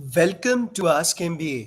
Welcome to ask MBA।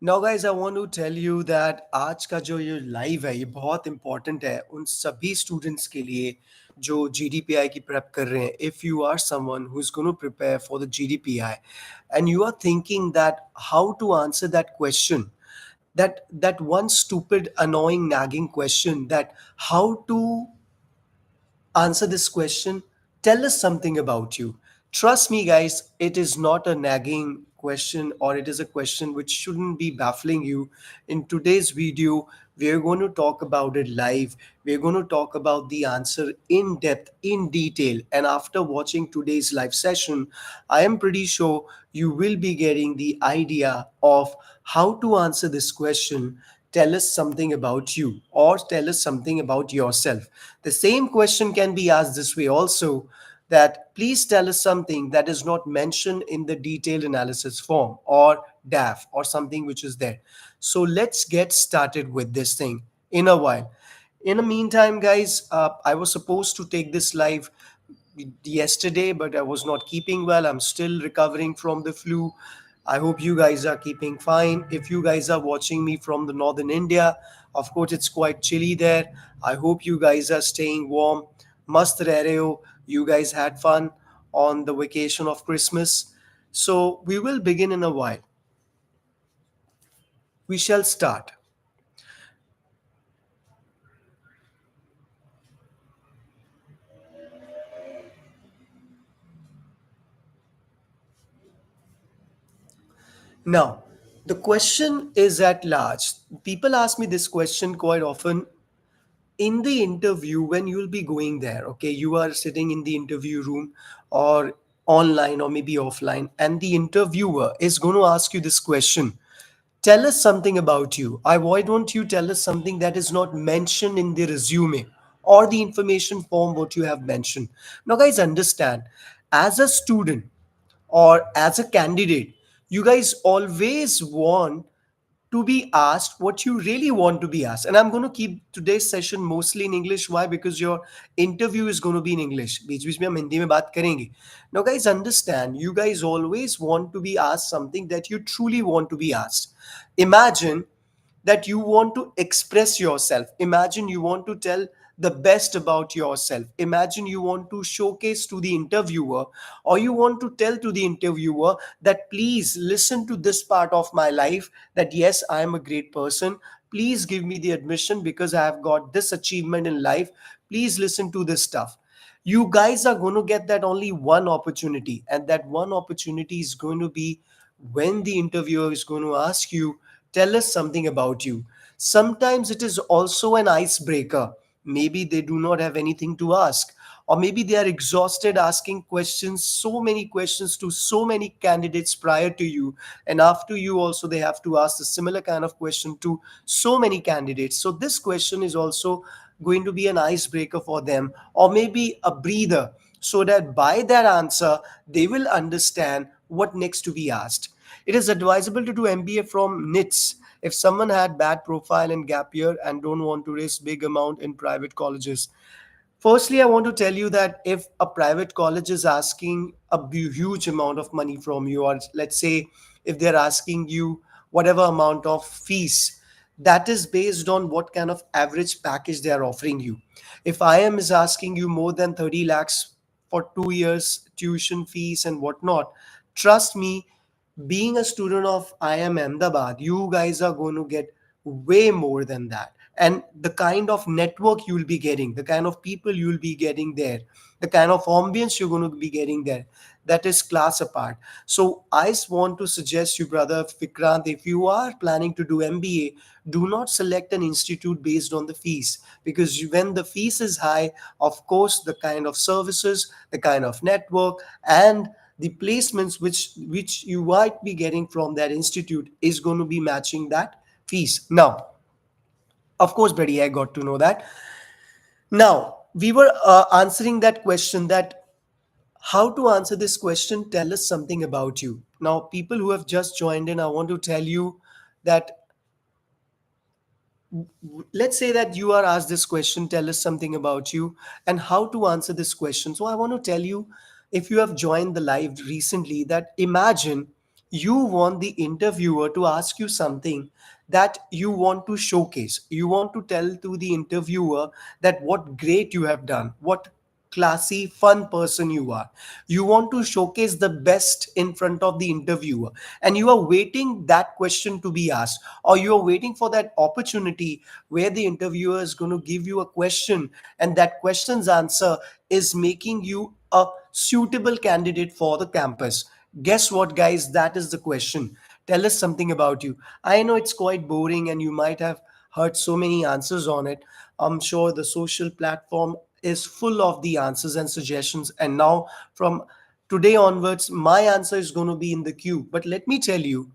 Now guys I want to tell you that आज का जो ये लाइव है ये बहुत इंपॉर्टेंट है उन सभी स्टूडेंट्स के लिए जो GDPI की प्रेप कर रहे हैं। If you are someone who is going to prepare for the GDPI and you are thinking that how to answer that question, that one stupid annoying nagging question, that how to answer this question. Tell us something about you. Trust me, guys, it is not a nagging question, or it is a question which shouldn't be baffling you. In today's video, we're going to talk about it live. We're going to talk about the answer in depth, in detail. And after watching today's live session, I am pretty sure you will be getting the idea of how to answer this question. Tell us something about you, or tell us something about yourself. The same question can be asked this way also, that please tell us something that is not mentioned in the detailed analysis form or DAF or something which is there. So let's get started with this thing in a while. In the meantime, guys, I was supposed to take this live yesterday, but I was not keeping well. I'm still recovering from the flu. I hope you guys are keeping fine. If you guys are watching me from the northern India, of course, it's quite chilly there. I hope you guys are staying warm. Mast reh rahe ho. You guys had fun on the vacation of Christmas. So we will begin in a while. We shall start. Now, the question is at large. People ask me this question quite often in the interview when you'll be going there. Okay, you are sitting in the interview room or online or maybe offline, and the interviewer is going to ask you this question. Tell us something about you. Why don't you tell us something that is not mentioned in the resume or the information form what you have mentioned? Now, guys, understand, as a student or as a candidate, you guys always want to be asked what you really want to be asked. And I'm going to keep today's session mostly in English. Why? Because your interview is going to be in English. बीच बीच में हम हिंदी में बात करेंगे. Now, guys, understand, you guys always want to be asked something that you truly want to be asked. Imagine that you want to express yourself. Imagine you want to tell the best about yourself. Imagine you want to showcase to the interviewer, or you want to tell to the interviewer that please listen to this part of my life, that yes, I am a great person. Please give me the admission because I have got this achievement in life. Please listen to this stuff. You guys are going to get that only one opportunity, and that one opportunity is going to be when the interviewer is going to ask you, tell us something about you. Sometimes it is also an icebreaker. Maybe they do not have anything to ask, or maybe they are exhausted asking questions, so many questions to so many candidates prior to you, and after you also they have to ask a similar kind of question to so many candidates. So this question is also going to be an icebreaker for them, or maybe a breather, so that by that answer they will understand what next to be asked. It is advisable to do MBA from NITS if someone had bad profile in gap year and don't want to risk big amount in private colleges. Firstly, I want to tell you that if a private college is asking a huge amount of money from you, or let's say if they're asking you whatever amount of fees, that is based on what kind of average package they are offering you. If IM is asking you more than 30 lakhs for 2 years tuition fees and whatnot, trust me, being a student of IM Ahmedabad, you guys are going to get way more than that. And the kind of network you will be getting, the kind of people you will be getting there, the kind of ambience you're going to be getting there, that is class apart. So I want to suggest you, brother Fikrant, if you are planning to do MBA, do not select an institute based on the fees, because when the fees is high, of course, the kind of services, the kind of network, and the placements which you might be getting from that institute is going to be matching that fees. Now, of course, buddy, I got to know that. Now, we were answering that question, that how to answer this question, tell us something about you. Now, people who have just joined in, I want to tell you that, let's say that you are asked this question, tell us something about you, and how to answer this question. So I want to tell you, if you have joined the live recently, that imagine You want the interviewer to ask you something that you want to showcase. You want to tell to the interviewer that what great you have done, what classy, fun person you are. You want to showcase the best in front of the interviewer, and you are waiting that question to be asked, or you are waiting for that opportunity where the interviewer is going to give you a question, and that question's answer is making you a suitable candidate for the campus. Guess what, guys? That is the question. Tell us something about you. I know it's quite boring and you might have heard so many answers on it. I'm sure the social platform is full of the answers and suggestions. And now, from today onwards, my answer is going to be in the queue. But let me tell you,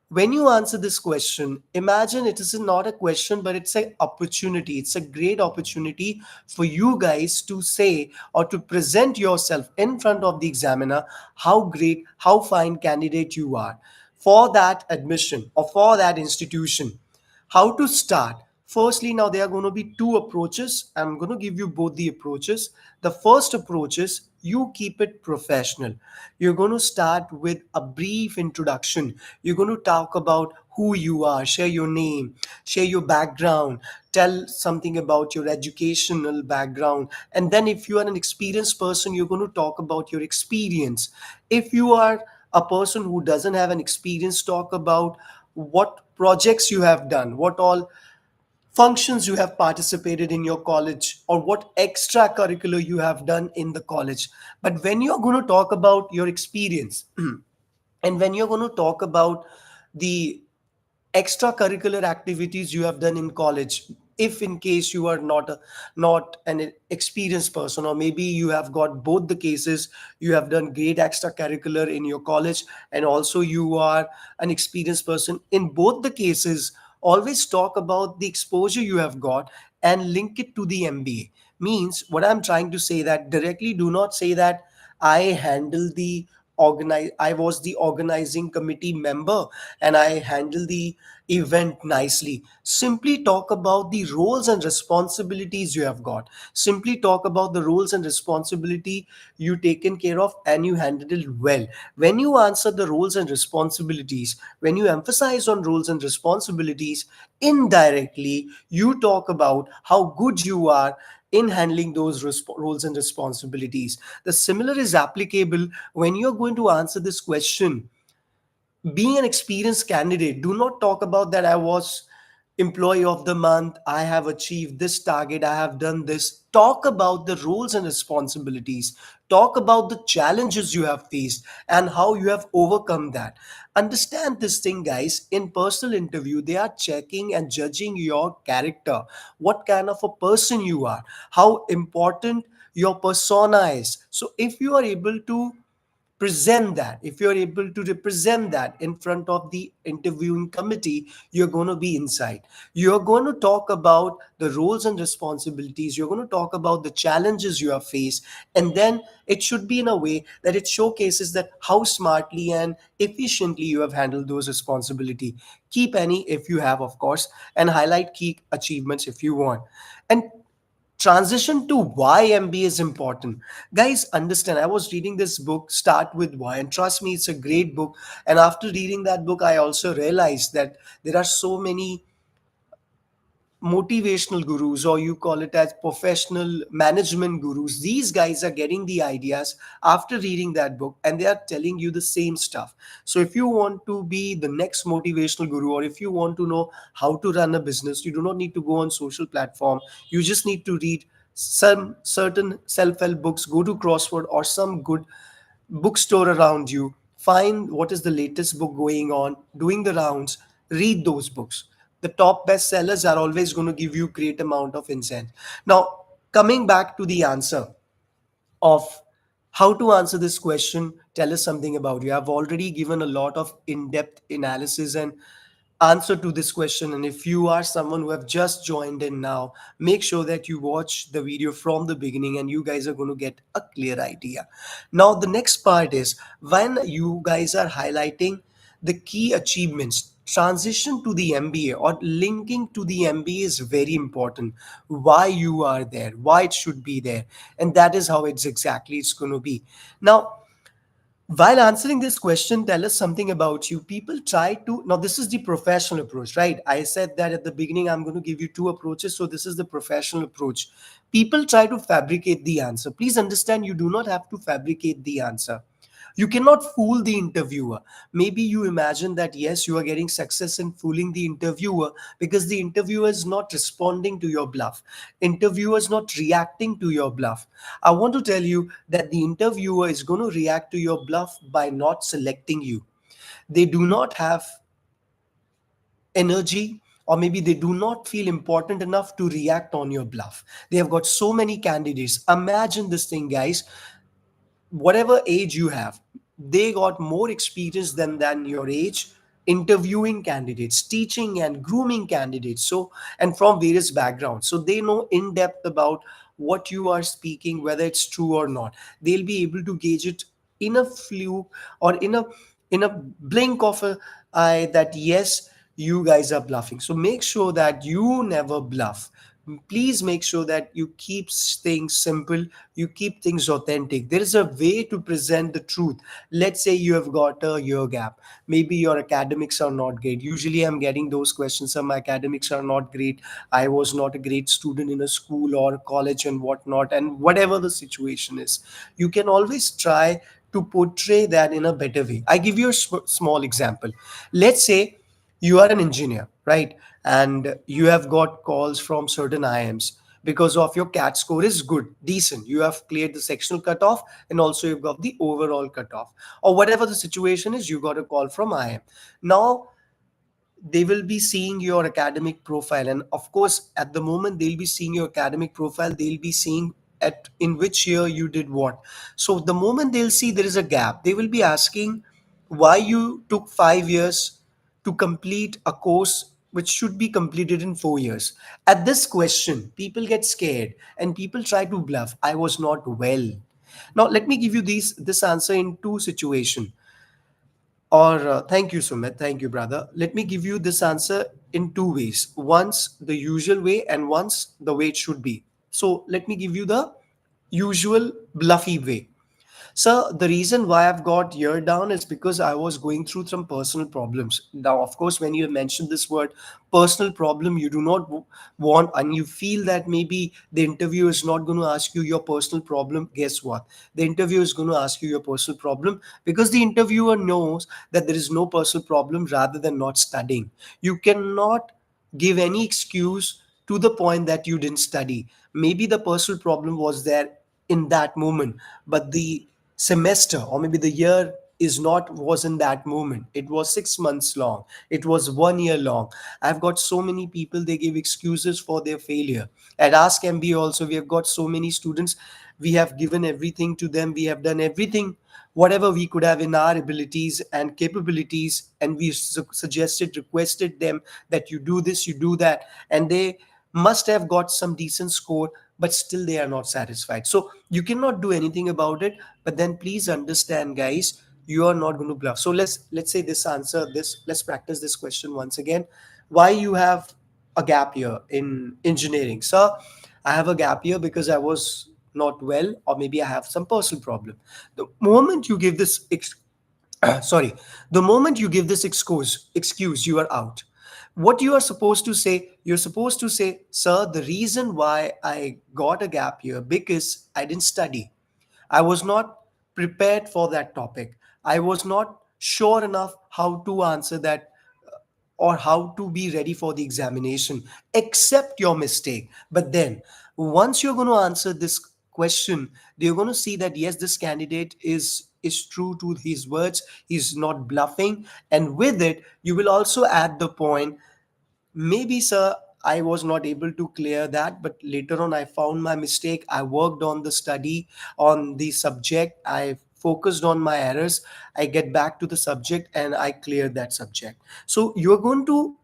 when you answer this question, imagine it is not a question, but it's an opportunity. It's a great opportunity for you guys to say or to present yourself in front of the examiner how great, how fine candidate you are for that admission or for that institution. How to start? Firstly, now there are going to be two approaches. I'm going to give you both the approaches. The first approach is you keep it professional. You're going to start with a brief introduction. You're going to talk about who you are, share your name, share your background, tell something about your educational background. And then, if you are an experienced person, you're going to talk about your experience. If you are a person who doesn't have an experience, talk about what projects you have done, what all functions you have participated in your college, or what extracurricular you have done in the college. But when you're going to talk about your experience and when you're going to talk about the extracurricular activities you have done in college, if in case you are not an experienced person, or maybe you have got both the cases, you have done great extracurricular in your college and also you are an experienced person, in both the cases always talk about the exposure you have got and link it to the MBA. Means, what I'm trying to say, that directly do not say that I handle the I was the organizing committee member and I handle the event nicely. Simply talk about the roles and responsibilities you have got. Simply talk about the roles and responsibility you taken care of and you handled it well. When you answer the roles and responsibilities, when you emphasize on roles and responsibilities, indirectly you talk about how good you are in handling those roles and responsibilities. The similar is applicable when you're going to answer this question. Being an experienced candidate, do not talk about that I was employee of the month, I have achieved this target, I have done this. Talk about the roles and responsibilities. Talk about the challenges you have faced and how you have overcome that. Understand this thing, guys. In personal interview, they are checking and judging your character, what kind of a person you are, how important your persona is. So if you are able to present that, if you're able to represent that in front of the interviewing committee, you're going to be inside. You're going to talk about the roles and responsibilities, you're going to talk about the challenges you have faced, and then it should be in a way that it showcases that how smartly and efficiently you have handled those responsibility. Keep any if you have, of course, and highlight key achievements if you want. And transition to why MBA is important. Guys, understand, I was reading this book, Start With Why, and trust me, it's a great book. And after reading that book, I also realized that there are so many motivational gurus, or you call it as professional management gurus. These guys are getting the ideas after reading that book and they are telling you the same stuff. So if you want to be the next motivational guru, or if you want to know how to run a business, you do not need to go on social platform. You just need to read some certain self-help books, go to crossword or some good bookstore around you, find what is the latest book going on, doing the rounds, read those books. The top bestsellers are always going to give you great amount of insight. Now, coming back to the answer of how to answer this question, tell us something about you. I've already given a lot of in-depth analysis and answer to this question, and if you are someone who have just joined in now, make sure that you watch the video from the beginning and you guys are going to get a clear idea. Now the next part is, when you guys are highlighting the key achievements, transition to the MBA or linking to the MBA is very important. Why you are there, why it should be there, and that is how it's exactly it's going to be. Now, While answering this question, tell us something about you. People try to, now this is the professional approach, right? I said that at the beginning, I'm going to give you two approaches. So this is the professional approach. People try to fabricate the answer. Please understand, you do not have to fabricate the answer. You cannot fool the interviewer. Maybe you imagine that yes, you are getting success in fooling the interviewer because the interviewer is not responding to your bluff. Interviewer is not reacting to your bluff. I want to tell you that the interviewer is going to react to your bluff by not selecting you. They do not have energy, or maybe they do not feel important enough to react on your bluff. They have got so many candidates. Imagine this thing, guys. Whatever age you have, they got more experience than your age interviewing candidates, teaching and grooming candidates, so, and from various backgrounds, so they know in depth about what you are speaking, whether it's true or not. They'll be able to gauge it in a fluke, or in a blink of a eye, that yes, you guys are bluffing. So make sure that you never bluff. Please make sure that you keep things simple, you keep things authentic. There is a way to present the truth. Let's say you have got a year gap, maybe your academics are not great. Usually I'm getting those questions, my academics are not great, I was not a great student in a school or college and whatnot, and whatever the situation is, you can always try to portray that in a better way. I give you a small example. Let's say you are an engineer, right? And you have got calls from certain IMs because of your CAT score is good, decent. You have cleared the sectional cutoff, and also you've got the overall cutoff, or whatever the situation is. You got a call from IM. Now they will be seeing your academic profile, and of course at the moment they'll be seeing your academic profile, they'll be seeing at in which year you did what. So the moment they'll see there is a gap, they will be asking why you took 5 years to complete a course which should be completed in 4 years. At this question, people get scared and people try to bluff, I was not well. Now let me give you this answer in two situations. Or thank you, Sumit. Thank you, brother. Let me give you this answer in two ways. Once the usual way, and once the way it should be. So let me give you the usual bluffy way. So the reason why I've got year down is because I was going through some personal problems. Now, of course, when you mention this word personal problem, you do not want, and you feel that maybe the interviewer is not going to ask you your personal problem. Guess what? The interviewer is going to ask you your personal problem because the interviewer knows that there is no personal problem rather than not studying. You cannot give any excuse to the point that you didn't study. Maybe the personal problem was there in that moment, but the semester, or maybe the year, is not was in that moment. It was 6 months long, it was 1 year long. I've got so many people, they give excuses for their failure. At Ask MBA also, we have got so many students, we have given everything to them, we have done everything whatever we could have in our abilities and capabilities, and we suggested, requested them that you do this, you do that, and they must have got some decent score, but still they are not satisfied. So you cannot do anything about it. But then please understand, guys, you are not going to bluff. So let's say this answer, this, let's practice this question once again. Why you have a gap year in engineering? Sir, I have a gap year because I was not well, or maybe I have some personal problem. The moment you give this sorry, the moment you give this excuse, you are out. What you are supposed to say, you're supposed to say, sir, the reason why I got a gap year because I didn't study. I was not prepared for that topic. I was not sure enough how to answer that, or how to be ready for the examination. Accept your mistake. But then, once you're going to answer this question, they're going to see that yes, this candidate is true to his words. He's not bluffing. And with it, you will also add the point, maybe, sir, I was not able to clear that, but later on I found my mistake. I worked on the study, on the subject. I focused on my errors. I get back to the subject and I cleared that subject. So you're going to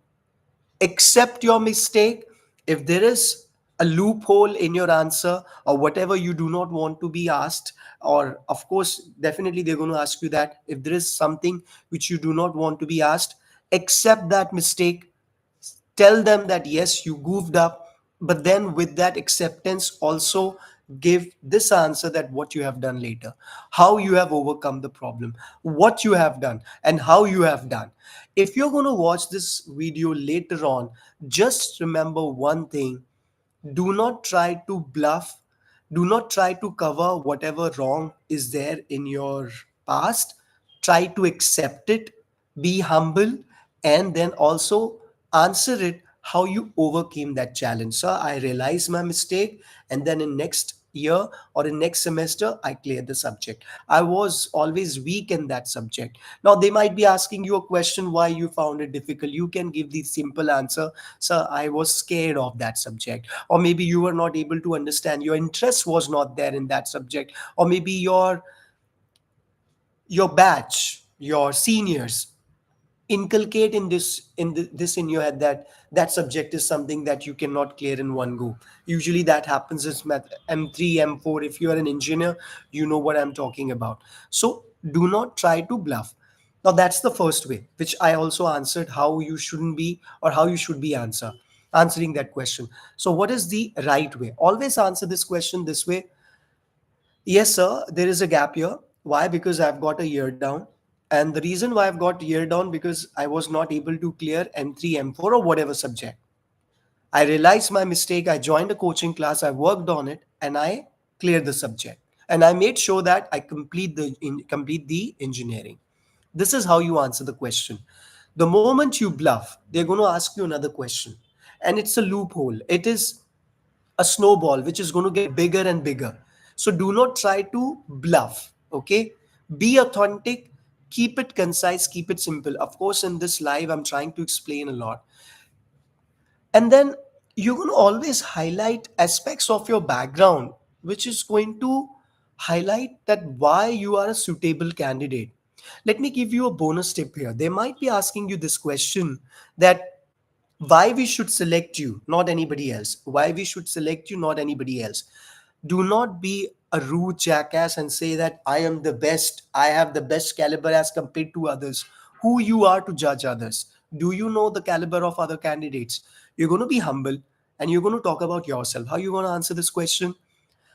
accept your mistake. If there is a loophole in your answer, or whatever you do not want to be asked, or of course definitely they're going to ask you that, if there is something which you do not want to be asked, accept that mistake. Tell them that yes, you goofed up, but then with that acceptance also, give this answer, that what you have done later, how you have overcome the problem, what you have done, and how you have done. If you're going to watch this video later on, just remember one thing: do not try to bluff, do not try to cover whatever wrong is there in your past. Try to accept it, be humble, and then also answer it how you overcame that challenge. So I realized my mistake, and then in next year or in next semester I cleared the subject. I was always weak in that subject. Now they might be asking you a question why you found it difficult. You can give the simple answer: sir, I was scared of that subject. Or maybe you were not able to understand, your interest was not there in that subject. Or maybe your batch, your seniors inculcate in this in your head, that that subject is something that you cannot clear in one go. Usually that happens is math M3 M4. If you are an engineer, you know what I'm talking about. So do not try to bluff. Now that's the first way, which I also answered, how you shouldn't be, or how you should be answering that question. So what is the right way? Always answer this question this way: yes, sir, there is a gap here. Why? Because I've got a year down. And the reason why I've got year down, because I was not able to clear M3, M4, or whatever subject. I realized my mistake. I joined a coaching class. I worked on it, and I cleared the subject. And I made sure that I complete the engineering. This is how you answer the question. The moment you bluff, they're going to ask you another question, and it's a loophole. It is a snowball which is going to get bigger and bigger. So do not try to bluff. Okay, be authentic, keep it concise, keep it simple. Of course, in this live, I'm trying to explain a lot. And then you're going to always highlight aspects of your background, which is going to highlight that why you are a suitable candidate. Let me give you a bonus tip here. They might be asking you this question, that why we should select you, not anybody else. Why we should select you, not anybody else. Do not be a rude jackass and say that I am the best, I have the best caliber as compared to others. Who you are to judge others? Do you know the caliber of other candidates? You're going to be humble, and you're going to talk about yourself. How are you going to answer this question?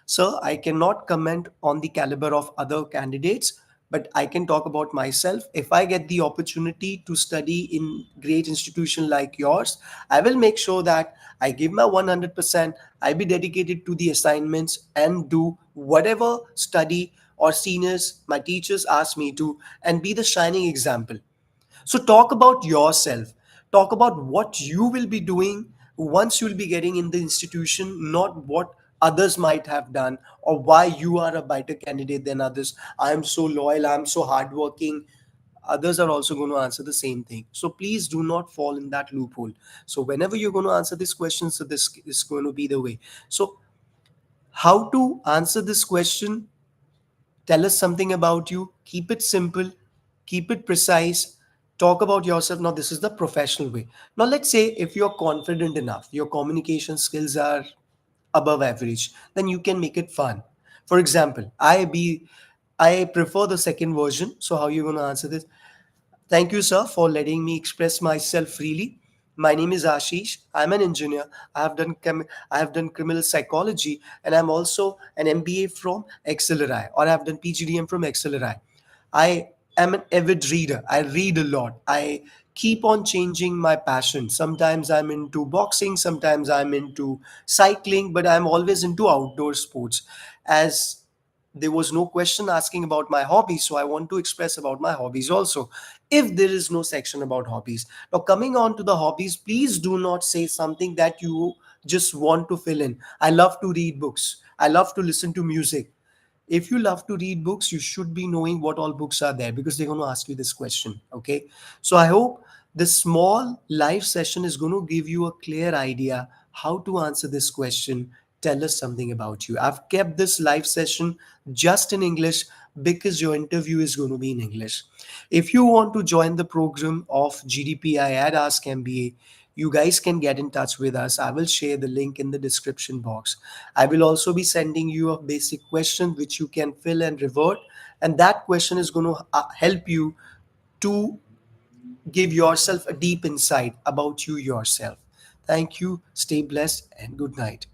Sir, I cannot comment on the caliber of other candidates, but I can talk about myself. If I get the opportunity to study in great institution like yours, I will make sure that I give my 100%. I be dedicated to the assignments and do whatever study or seniors, my teachers ask me to, and be the shining example. So talk about yourself. Talk about what you will be doing once you'll be getting in the institution, not what others might have done, or why you are a better candidate than others. I'm so loyal, I'm so hardworking. Others are also going to answer the same thing. So please do not fall in that loophole. So whenever you're going to answer this question, so this is going to be the way. So how to answer this question? Tell us something about you. Keep it simple, keep it precise. Talk about yourself. Now, this is the professional way. Now, let's say if you're confident enough, your communication skills are above average, then you can make it fun. For example, I prefer the second version. So, how are you going to answer this? Thank you, sir, for letting me express myself freely. My name is Ashish. I'm an engineer. I have done criminal psychology, and I'm also an MBA from XLRI, or I've done pgdm from XLRI. I am an avid reader. I read a lot. I keep on changing my passion. Sometimes I'm into boxing, sometimes I'm into cycling, but I'm always into outdoor sports. As there was no question asking about my hobbies, so I want to express about my hobbies also, if there is no section about hobbies. Now, coming on to the hobbies, please do not say something that you just want to fill in. I love to read books, I love to listen to music. If you love to read books, you should be knowing what all books are there, because they're going to ask you this question. Okay, so I hope this small live session is going to give you a clear idea how to answer this question. Tell us something about you. I've kept this live session just in English because your interview is going to be in English. If you want to join the program of GDPI at Ask MBA, you guys can get in touch with us. I will share the link in the description box. I will also be sending you a basic question which you can fill and revert. And that question is going to help you to give yourself a deep insight about you yourself. Thank you. Stay blessed and good night.